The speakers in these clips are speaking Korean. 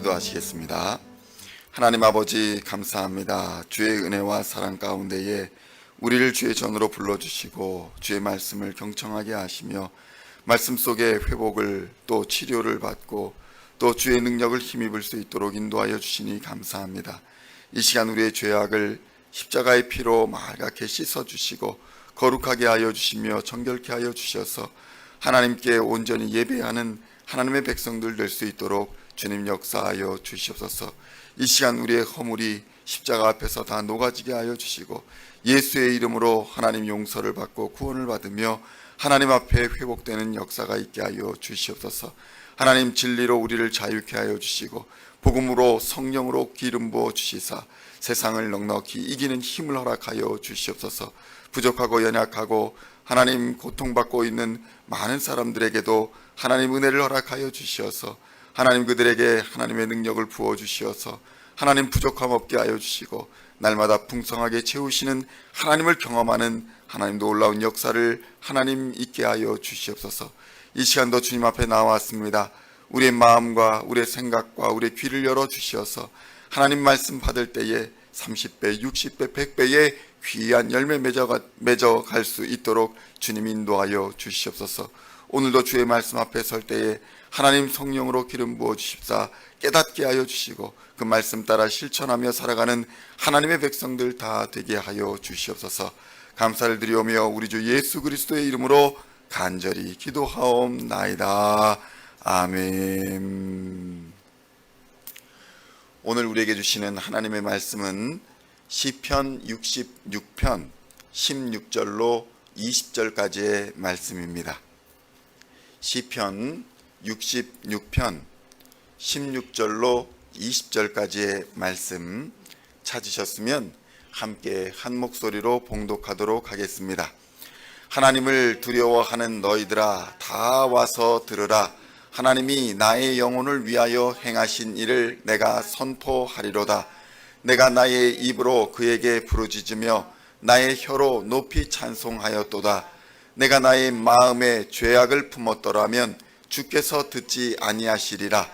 기도하시겠습니다. 하나님 아버지 감사합니다. 주의 은혜와 사랑 가운데에 우리를 주의 전으로 불러주시고 주의 말씀을 경청하게 하시며 말씀 속에 회복을 또 치료를 받고 또 주의 능력을 힘입을 수 있도록 인도하여 주시니 감사합니다. 이 시간 우리의 죄악을 십자가의 피로 맑게 씻어주시고 거룩하게 하여 주시며 정결케 하여 주셔서 하나님께 온전히 예배하는 하나님의 백성들 될 수 있도록 주님 역사하여 주시옵소서. 이 시간 우리의 허물이 십자가 앞에서 다 녹아지게 하여 주시고 예수의 이름으로 하나님 용서를 받고 구원을 받으며 하나님 앞에 회복되는 역사가 있게 하여 주시옵소서. 하나님 진리로 우리를 자유케 하여 주시고 복음으로 성령으로 기름 부어 주시사 세상을 넉넉히 이기는 힘을 허락하여 주시옵소서. 부족하고 연약하고 하나님 고통받고 있는 많은 사람들에게도 하나님 은혜를 허락하여 주시어서 하나님 그들에게 하나님의 능력을 부어 주시어서 하나님 부족함 없게 하여 주시고 날마다 풍성하게 채우시는 하나님을 경험하는 하나님 놀라운 역사를 하나님 있게 하여 주시옵소서. 이 시간도 주님 앞에 나왔습니다. 우리의 마음과 우리의 생각과 우리의 귀를 열어 주시어서 하나님 말씀 받을 때에 30배, 60배, 100배의 귀한 열매 맺어갈 수 있도록 주님 인도하여 주시옵소서. 오늘도 주의 말씀 앞에 설 때에 하나님 성령으로 기름 부어 주십사 깨닫게 하여 주시고 그 말씀 따라 실천하며 살아가는 하나님의 백성들 다 되게 하여 주시옵소서. 감사를 드리오며 우리 주 예수 그리스도의 이름으로 간절히 기도하옵나이다. 아멘. 오늘 우리에게 주시는 하나님의 말씀은 시편 66편 16절로 20절까지의 말씀입니다. 시편 66편 16절로 20절까지의 말씀 찾으셨으면 함께 한 목소리로 봉독하도록 하겠습니다. 하나님을 두려워하는 너희들아 다 와서 들으라. 하나님이 나의 영혼을 위하여 행하신 일을 내가 선포하리로다. 내가 나의 입으로 그에게 부르짖으며 나의 혀로 높이 찬송하였도다. 내가 나의 마음에 죄악을 품었더라면 주께서 듣지 아니하시리라.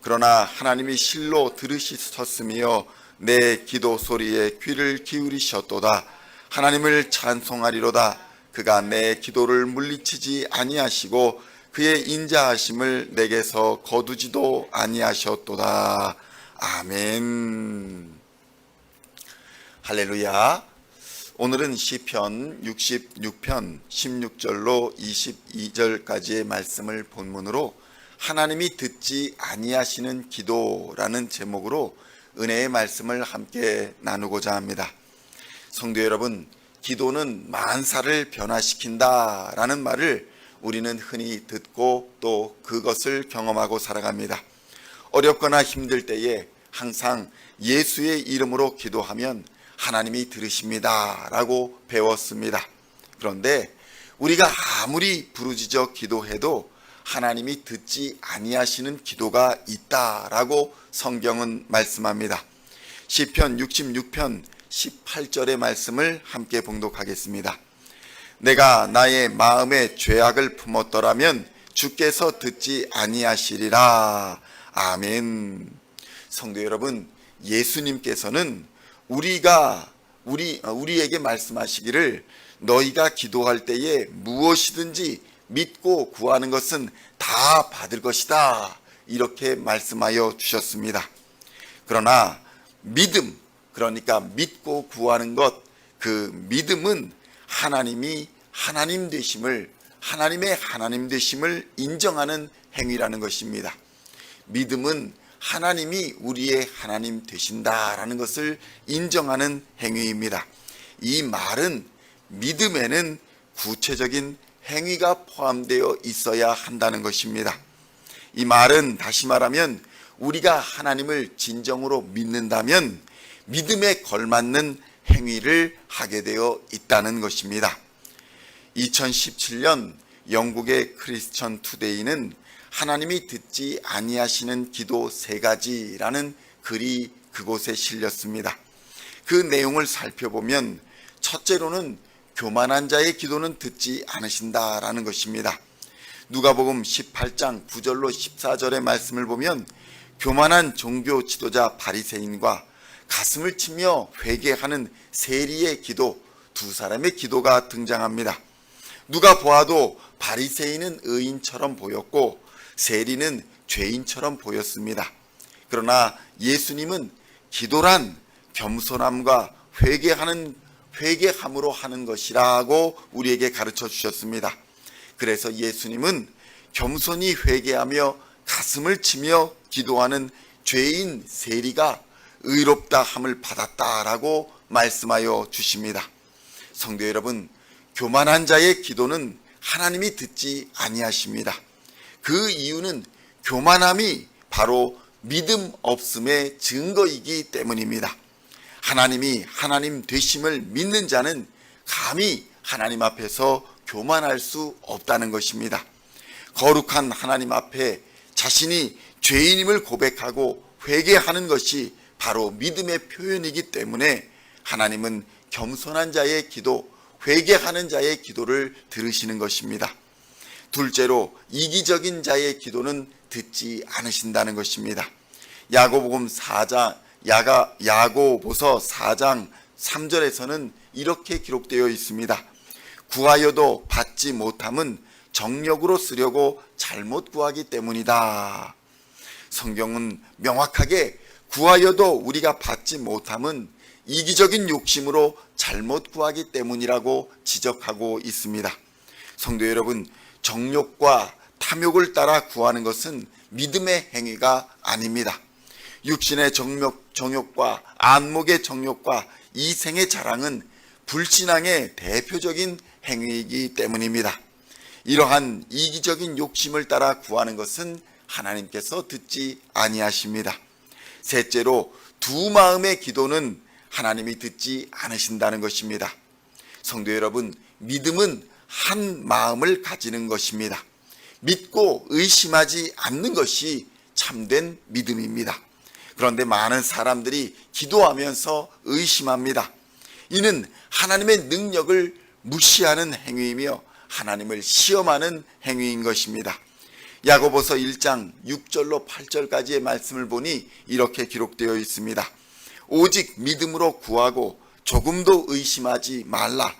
그러나 하나님이 실로 들으셨으며 내 기도 소리에 귀를 기울이셨도다. 하나님을 찬송하리로다. 그가 내 기도를 물리치지 아니하시고 그의 인자하심을 내게서 거두지도 아니하셨도다. 아멘. 할렐루야. 오늘은 시편 66편 16절로 22절까지의 말씀을 본문으로 하나님이 듣지 아니하시는 기도라는 제목으로 은혜의 말씀을 함께 나누고자 합니다. 성도 여러분, 기도는 만사를 변화시킨다라는 말을 우리는 흔히 듣고 또 그것을 경험하고 살아갑니다. 어렵거나 힘들 때에 항상 예수의 이름으로 기도하면 하나님이 들으십니다 라고 배웠습니다. 그런데 우리가 아무리 부르짖어 기도해도 하나님이 듣지 아니하시는 기도가 있다라고 성경은 말씀합니다. 시편 66편 18절의 말씀을 함께 봉독하겠습니다. 내가 나의 마음에 죄악을 품었더라면 주께서 듣지 아니하시리라. 아멘. 성도 여러분, 예수님께서는 우리에게 말씀하시기를 너희가 기도할 때에 무엇이든지 믿고 구하는 것은 다 받을 것이다. 이렇게 말씀하여 주셨습니다. 그러나 믿음, 그러니까 믿고 구하는 것, 그 믿음은 하나님이 하나님 되심을, 하나님의 하나님 되심을 인정하는 행위라는 것입니다. 믿음은 하나님이 우리의 하나님 되신다라는 것을 인정하는 행위입니다. 이 말은 믿음에는 구체적인 행위가 포함되어 있어야 한다는 것입니다. 이 말은 다시 말하면 우리가 하나님을 진정으로 믿는다면 믿음에 걸맞는 행위를 하게 되어 있다는 것입니다. 2017년 영국의 크리스천 투데이는 하나님이 듣지 아니하시는 기도 3가지라는 글이 그곳에 실렸습니다. 그 내용을 살펴보면 첫째로는 교만한 자의 기도는 듣지 않으신다라는 것입니다. 누가복음 18장 9절로 14절의 말씀을 보면 교만한 종교 지도자 바리새인과 가슴을 치며 회개하는 세리의 기도, 두 사람의 기도가 등장합니다. 누가 보아도 바리새인은 의인처럼 보였고 세리는 죄인처럼 보였습니다. 그러나 예수님은 기도란 겸손함과 회개함으로 하는 것이라고 우리에게 가르쳐 주셨습니다. 그래서 예수님은 겸손히 회개하며 가슴을 치며 기도하는 죄인 세리가 의롭다 함을 받았다라고 말씀하여 주십니다. 성도 여러분, 교만한 자의 기도는 하나님이 듣지 아니하십니다. 그 이유는 교만함이 바로 믿음 없음의 증거이기 때문입니다. 하나님이 하나님 되심을 믿는 자는 감히 하나님 앞에서 교만할 수 없다는 것입니다. 거룩한 하나님 앞에 자신이 죄인임을 고백하고 회개하는 것이 바로 믿음의 표현이기 때문에 하나님은 겸손한 자의 기도, 회개하는 자의 기도를 들으시는 것입니다. 둘째로 이기적인 자의 기도는 듣지 않으신다는 것입니다. 야고보서 4장 3절에서는 이렇게 기록되어 있습니다. 구하여도 받지 못함은 정력으로 쓰려고 잘못 구하기 때문이다. 성경은 명확하게 구하여도 우리가 받지 못함은 이기적인 욕심으로 잘못 구하기 때문이라고 지적하고 있습니다. 성도 여러분, 정욕과 탐욕을 따라 구하는 것은 믿음의 행위가 아닙니다. 육신의 정욕과 안목의 정욕과 이생의 자랑은 불신앙의 대표적인 행위이기 때문입니다. 이러한 이기적인 욕심을 따라 구하는 것은 하나님께서 듣지 아니하십니다. 셋째로 두 마음의 기도는 하나님이 듣지 않으신다는 것입니다. 성도 여러분, 믿음은 한 마음을 가지는 것입니다. 믿고 의심하지 않는 것이 참된 믿음입니다. 그런데 많은 사람들이 기도하면서 의심합니다. 이는 하나님의 능력을 무시하는 행위이며 하나님을 시험하는 행위인 것입니다. 야고보서 1장 6절로 8절까지의 말씀을 보니 이렇게 기록되어 있습니다. 오직 믿음으로 구하고 조금도 의심하지 말라.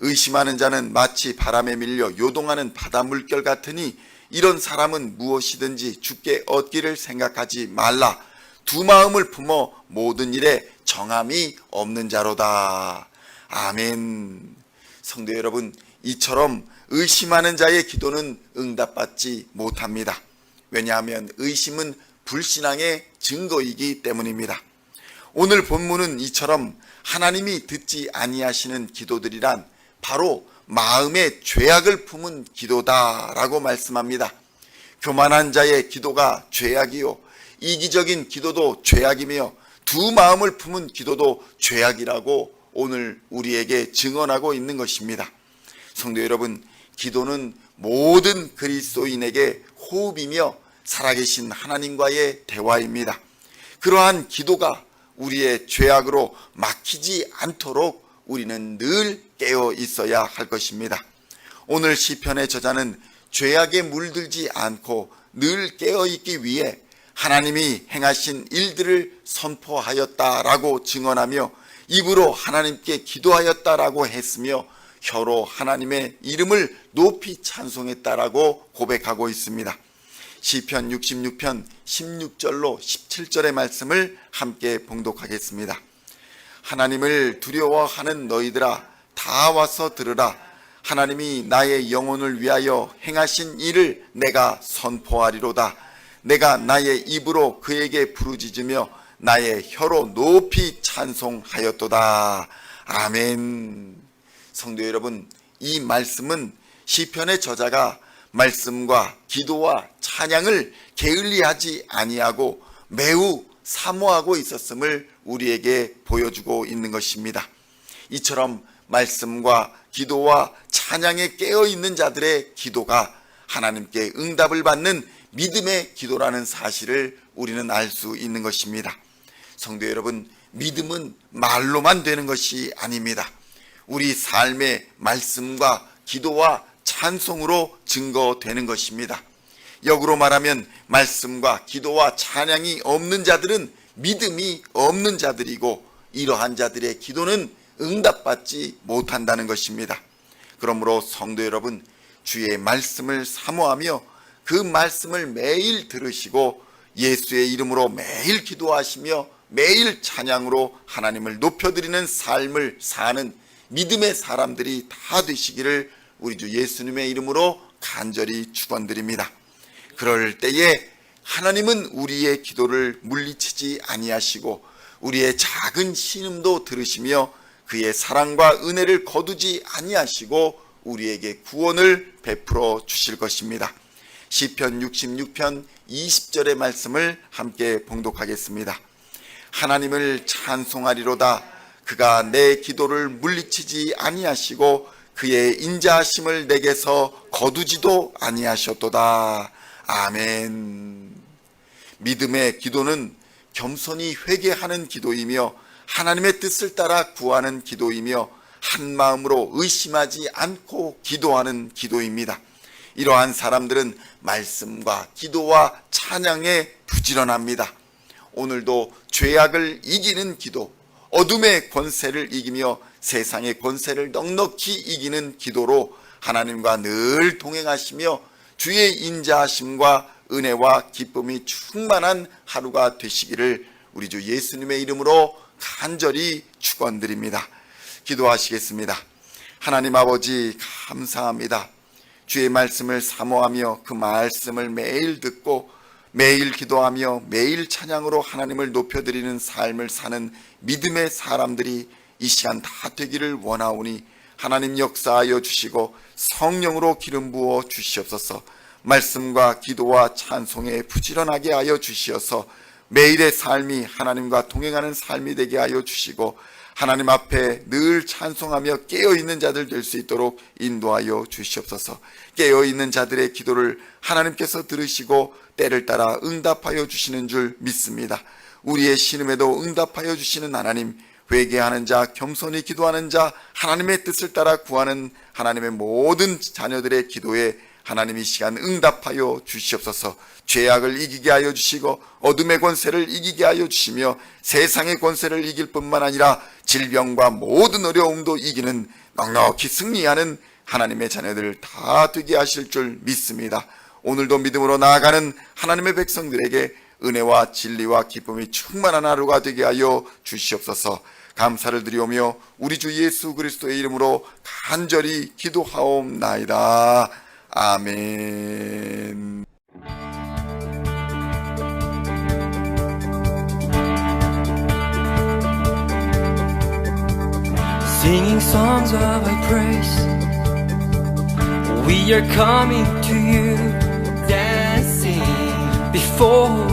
의심하는 자는 마치 바람에 밀려 요동하는 바다 물결 같으니 이런 사람은 무엇이든지 주께 얻기를 생각하지 말라. 두 마음을 품어 모든 일에 정함이 없는 자로다. 아멘. 성도 여러분, 이처럼 의심하는 자의 기도는 응답받지 못합니다. 왜냐하면 의심은 불신앙의 증거이기 때문입니다. 오늘 본문은 이처럼 하나님이 듣지 아니하시는 기도들이란 바로 마음의 죄악을 품은 기도다라고 말씀합니다. 교만한 자의 기도가 죄악이요, 이기적인 기도도 죄악이며 두 마음을 품은 기도도 죄악이라고 오늘 우리에게 증언하고 있는 것입니다. 성도 여러분, 기도는 모든 그리스도인에게 호흡이며 살아계신 하나님과의 대화입니다. 그러한 기도가 우리의 죄악으로 막히지 않도록 우리는 늘 깨어 있어야 할 것입니다. 오늘 시편의 저자는 죄악에 물들지 않고 늘 깨어 있기 위해 하나님이 행하신 일들을 선포하였다라고 증언하며 입으로 하나님께 기도하였다라고 했으며 혀로 하나님의 이름을 높이 찬송했다라고 고백하고 있습니다. 시편 66편 16절로 17절의 말씀을 함께 봉독하겠습니다. 하나님을 두려워하는 너희들아 다 와서 들으라. 하나님이 나의 영혼을 위하여 행하신 일을 내가 선포하리로다. 내가 나의 입으로 그에게 부르짖으며 나의 혀로 높이 찬송하였도다. 아멘. 성도 여러분, 이 말씀은 시편의 저자가 말씀과 기도와 찬양을 게을리하지 아니하고 매우 사모하고 있었음을 우리에게 보여주고 있는 것입니다. 이처럼 말씀과 기도와 찬양에 깨어있는 자들의 기도가 하나님께 응답을 받는 믿음의 기도라는 사실을 우리는 알 수 있는 것입니다. 성도 여러분, 믿음은 말로만 되는 것이 아닙니다. 우리 삶의 말씀과 기도와 찬송으로 증거되는 것입니다. 역으로 말하면 말씀과 기도와 찬양이 없는 자들은 믿음이 없는 자들이고 이러한 자들의 기도는 응답받지 못한다는 것입니다. 그러므로 성도 여러분, 주의 말씀을 사모하며 그 말씀을 매일 들으시고 예수의 이름으로 매일 기도하시며 매일 찬양으로 하나님을 높여드리는 삶을 사는 믿음의 사람들이 다 되시기를 우리 주 예수님의 이름으로 간절히 축원드립니다. 그럴 때에 하나님은 우리의 기도를 물리치지 아니하시고 우리의 작은 신음도 들으시며 그의 사랑과 은혜를 거두지 아니하시고 우리에게 구원을 베풀어 주실 것입니다. 시편 66편 20절의 말씀을 함께 봉독하겠습니다. 하나님을 찬송하리로다. 그가 내 기도를 물리치지 아니하시고 그의 인자하심을 내게서 거두지도 아니하셨도다. 아멘. 믿음의 기도는 겸손히 회개하는 기도이며 하나님의 뜻을 따라 구하는 기도이며 한 마음으로 의심하지 않고 기도하는 기도입니다. 이러한 사람들은 말씀과 기도와 찬양에 부지런합니다. 오늘도 죄악을 이기는 기도, 어둠의 권세를 이기며 세상의 권세를 넉넉히 이기는 기도로 하나님과 늘 동행하시며 주의 인자하심과 은혜와 기쁨이 충만한 하루가 되시기를 우리 주 예수님의 이름으로 간절히 축원드립니다. 기도하시겠습니다. 하나님 아버지, 감사합니다. 주의 말씀을 사모하며 그 말씀을 매일 듣고 매일 기도하며 매일 찬양으로 하나님을 높여드리는 삶을 사는 믿음의 사람들이 이 시간 다 되기를 원하오니 하나님 역사하여 주시고 성령으로 기름 부어 주시옵소서. 말씀과 기도와 찬송에 부지런하게 하여 주시어서 매일의 삶이 하나님과 동행하는 삶이 되게 하여 주시고 하나님 앞에 늘 찬송하며 깨어있는 자들 될 수 있도록 인도하여 주시옵소서. 깨어있는 자들의 기도를 하나님께서 들으시고 때를 따라 응답하여 주시는 줄 믿습니다. 우리의 신음에도 응답하여 주시는 하나님, 회개하는 자, 겸손히 기도하는 자, 하나님의 뜻을 따라 구하는 하나님의 모든 자녀들의 기도에 하나님 이 시간 응답하여 주시옵소서. 죄악을 이기게 하여 주시고 어둠의 권세를 이기게 하여 주시며 세상의 권세를 이길 뿐만 아니라 질병과 모든 어려움도 이기는 넉넉히 승리하는 하나님의 자녀들 다 되게 하실 줄 믿습니다. 오늘도 믿음으로 나아가는 하나님의 백성들에게 은혜와 진리와 기쁨이 충만한 하루가 되게 하여 주시옵소서. 감사를 드리오며 우리 주 예수 그리스도의 이름으로 간절히 기도하옵나이다. 아멘. Singing songs of our praise, we are coming to you, dancing before